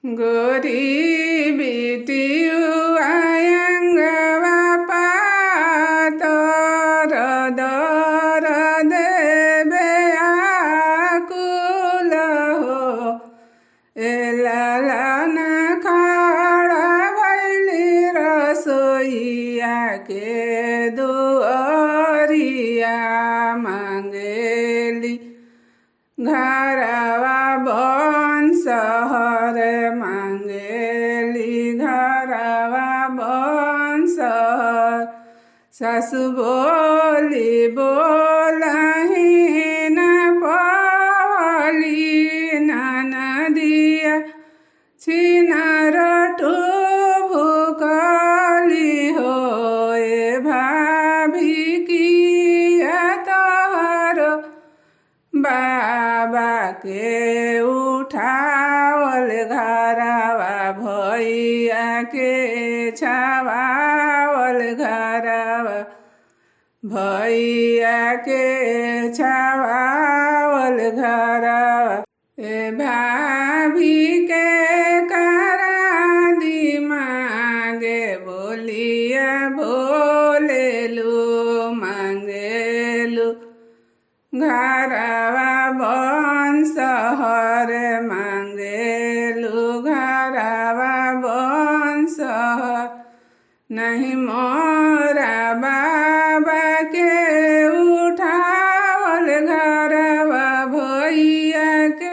गोरी बिटियु आयंगवा पातर दर देबे आकुल हो एलालन खाड़ा भैली रसोईया के दुअरिया मांगेली घरवा बंसहर मांगेली घरवा बंसहर सासु बोली बोलही न पवली ननदिया छिनार भूकली हो ए भाभी किया तोहर बाबा के उठावल घरवा भैया के छावावल घरवा भैया के छावावल घरवा ए भाभी के करा दिमागे बोलिया बोलेलू मांगेलू घरवा बंसहर मांगेलू घरवा बंसहर नहीं मोरा बाबा के उठावल घरवा भैया के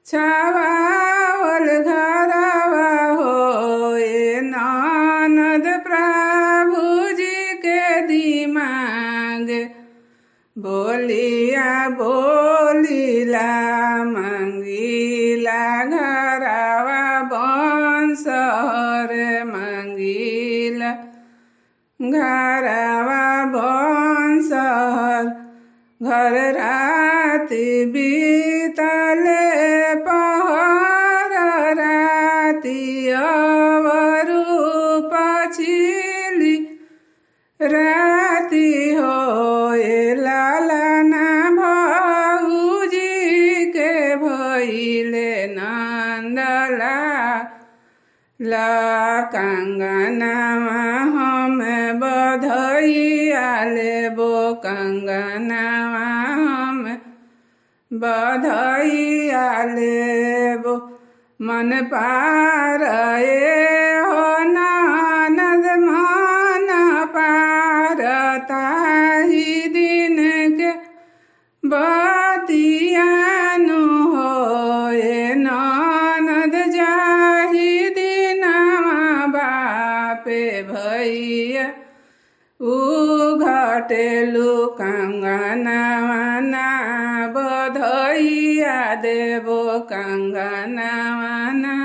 छावावल घरवा हो ए ननद प्रभु जी के दिमाग बोलिया बोलिला मंगीला घरवा बंसहर मंगीला घरवा बंसहर घर राति बीतले पहर राति अवरु पछिली राति हो लालना भौजी के भैले नंदला ला कंगनवा हम बधैया लेबो कंगनवा हम बधैया लेबो मन पार हो ननद मन पार ताही दिन के बतियानु हो ए ननद जाही दिनवा बापे भैया उ घटेलु कंगनवा ना बधैया देबो कंगनवा ना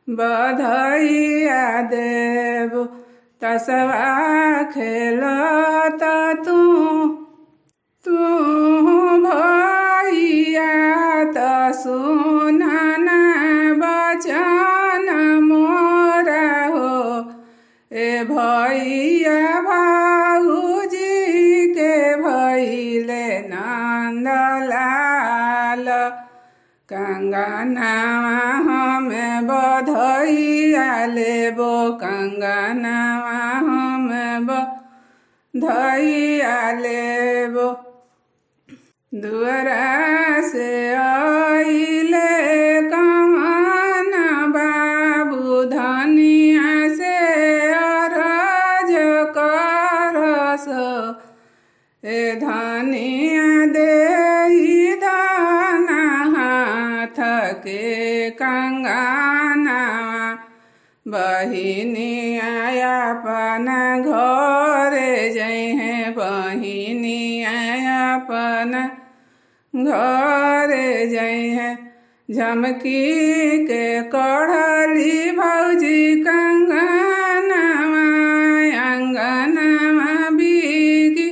बधैया देबो तसवा खेलत तू भैया त सुनना बचन मोरा हो ए भैया भाऊजी के भैले नंदलाल कंगनवा हम बधैया लेबो कंगनवा हम बधैया लेबो दुअरा से आइले कमान बाबू धनिया से अरज करस ए धनिया देहि दाना हाथ के कंगनवा बहिनिया अपना घरे जइहे बहिनिया अपना घरे जइहे झमकी के कढ़ली भौजी कंगनवा अंगनवा बिगी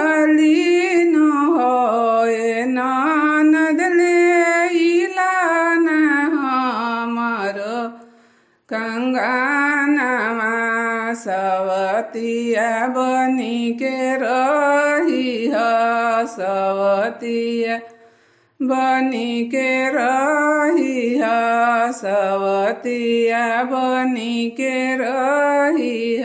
दिहलीनु हो ए ननद लेइला ना हमरो कंगनवा सवतिया बनी के रही सवतिया बनी के रही सवतिया बनी के रही